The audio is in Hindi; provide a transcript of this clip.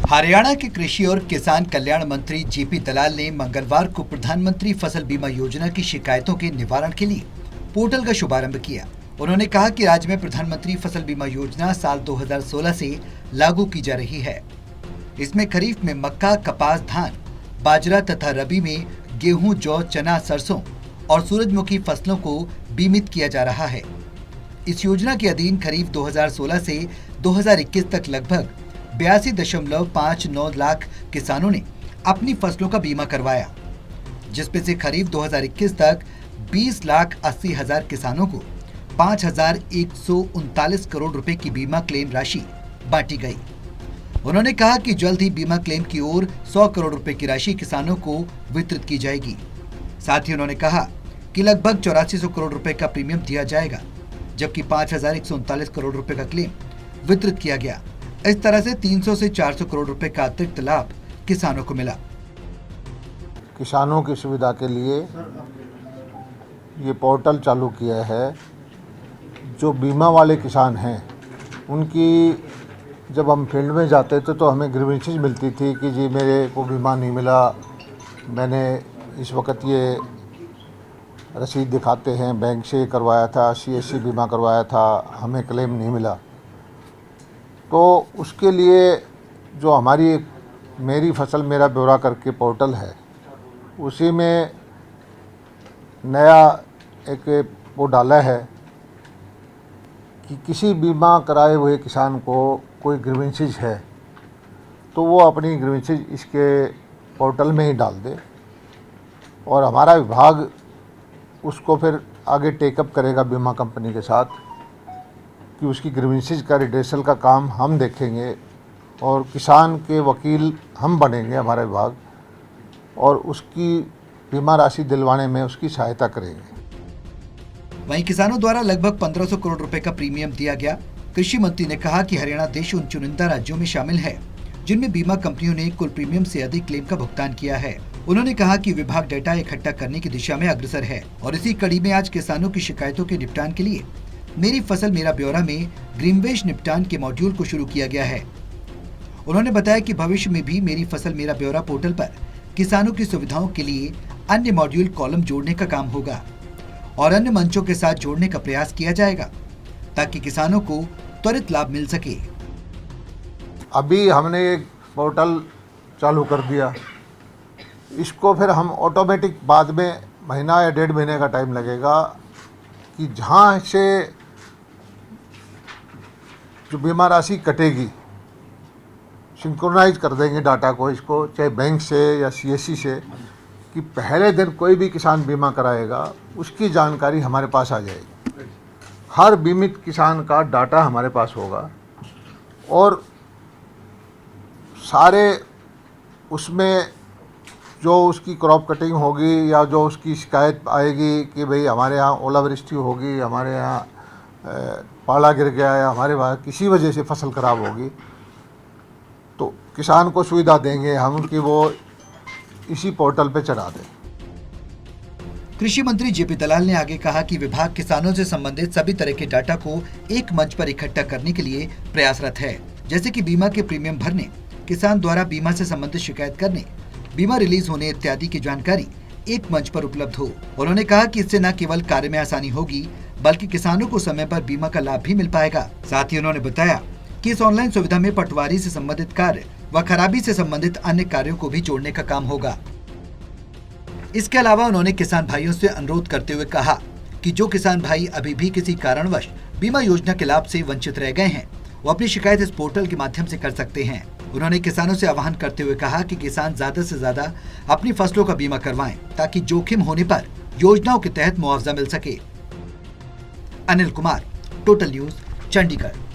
हरियाणा के कृषि और किसान कल्याण मंत्री जेपी दलाल ने मंगलवार को प्रधानमंत्री फसल बीमा योजना की शिकायतों के निवारण के लिए पोर्टल का शुभारंभ किया। उन्होंने कहा कि राज्य में प्रधानमंत्री फसल बीमा योजना साल 2016 से लागू की जा रही है। इसमें खरीफ में मक्का, कपास, धान, बाजरा तथा रबी में गेहूं, जौ, चना, सरसों और सूरजमुखी फसलों को बीमित किया जा रहा है। इस योजना के अधीन खरीफ 2016 से 2021 तक लगभग 82.59 लाख किसानों ने अपनी फसलों का बीमा करवाया, जिसमें से खरीफ 2021 तक 20,80,000 किसानों को 5,139 करोड़ रुपए की बीमा क्लेम राशि बांटी गई। उन्होंने कहा कि जल्द ही बीमा क्लेम की ओर 100 करोड़ रुपए की राशि किसानों को वितरित की जाएगी। साथ ही उन्होंने कहा कि लगभग 8400 करोड़ रुपए का प्रीमियम दिया जाएगा, जबकि 5,139 करोड़ रुपए का क्लेम वितरित किया गया। इस तरह से 300 से 400 करोड़ रुपए का अतिरिक्त लाभ किसानों को मिला। किसानों की सुविधा के लिए ये पोर्टल चालू किया है। जो बीमा वाले किसान हैं, उनकी जब हम फील्ड में जाते थे तो हमें ग्रीवेंसेस मिलती थी कि जी मेरे को बीमा नहीं मिला, मैंने इस वक्त ये रसीद दिखाते हैं बैंक से करवाया था, CSC बीमा करवाया था, हमें क्लेम नहीं मिला। तो उसके लिए जो हमारी मेरी फसल मेरा ब्यौरा करके पोर्टल है, उसी में नया एक वो डाला है कि किसी बीमा कराए हुए किसान को कोई ग्रीवेंसेस है तो वो अपनी ग्रीवेंसेस इसके पोर्टल में ही डाल दे और हमारा विभाग उसको फिर आगे टेकअप करेगा बीमा कंपनी के साथ कि उसकी ग्रीवेंसेस का रिड्रेसल का काम हम देखेंगे और किसान के वकील हम बनेंगे, हमारा विभाग, और उसकी बीमा राशि दिलवाने में उसकी सहायता करेंगे। वहीं किसानों द्वारा लगभग 1500 करोड़ रुपए का प्रीमियम दिया गया। कृषि मंत्री ने कहा कि हरियाणा देश उन चुनिंदा राज्यों में शामिल है जिनमें बीमा कंपनियों ने कुल प्रीमियम से अधिक क्लेम का भुगतान किया है। उन्होंने कहा कि विभाग डेटा इकट्ठा करने की दिशा में अग्रसर है और इसी कड़ी में आज किसानों की शिकायतों के निपटान के लिए मेरी फसल मेरा ब्यौरा में ग्रीनवेश निपटान के मॉड्यूल को शुरू किया गया है। उन्होंने बताया कि भविष्य में भी मेरी फसल मेरा ब्यौरा पोर्टल पर किसानों की सुविधाओं के लिए अन्य मॉड्यूल कॉलम जोड़ने का काम होगा और अन्य मंचों के साथ जोड़ने का प्रयास किया जाएगा ताकि किसानों को त्वरित लाभ मिल सके। अभी हमने एक पोर्टल चालू कर दिया, इसको फिर हम ऑटोमेटिक बाद में महीना या 1.5 महीने का टाइम लगेगा कि जहाँ से जो बीमा राशि कटेगी सिंक्रोनाइज कर देंगे डाटा को, इसको चाहे बैंक से या CSC से, कि पहले दिन कोई भी किसान बीमा कराएगा उसकी जानकारी हमारे पास आ जाएगी। हर बीमित किसान का डाटा हमारे पास होगा और सारे उसमें जो उसकी क्रॉप कटिंग होगी या जो उसकी शिकायत आएगी कि भाई हमारे यहाँ ओलावृष्टि होगी, हमारे यहाँ पाला गिर गया या हमारे वहाँ किसी वजह से फसल खराब होगी, तो किसान को सुविधा देंगे हम कि वो इसी पोर्टल पे चढ़ा दें। कृषि मंत्री जेपी दलाल ने आगे कहा कि विभाग किसानों से संबंधित सभी तरह के डाटा को एक मंच पर इकट्ठा करने के लिए प्रयासरत है, जैसे कि बीमा के प्रीमियम भरने, किसान द्वारा बीमा से संबंधित शिकायत करने, बीमा रिलीज होने इत्यादि की जानकारी एक मंच पर उपलब्ध हो। उन्होंने कहा कि इससे न केवल कार्य में आसानी होगी बल्कि किसानों को समय पर बीमा का लाभ भी मिल पाएगा। साथ ही उन्होंने बताया कि इस ऑनलाइन सुविधा में पटवारी से संबंधित कार्य व खराबी से संबंधित अन्य कार्यों को भी जोड़ने का काम होगा। इसके अलावा उन्होंने किसान भाइयों से अनुरोध करते हुए कहा कि जो किसान भाई अभी भी किसी कारणवश बीमा योजना के लाभ से वंचित रह गए हैं, वो अपनी शिकायत इस पोर्टल के माध्यम से कर सकते हैं। उन्होंने किसानों से आह्वान करते हुए कहा कि किसान ज्यादा से ज्यादा अपनी फसलों का बीमा करवाएं ताकि जोखिम होने पर योजनाओं के तहत मुआवजा मिल सके। Anil Kumar, total news, Chandigarh.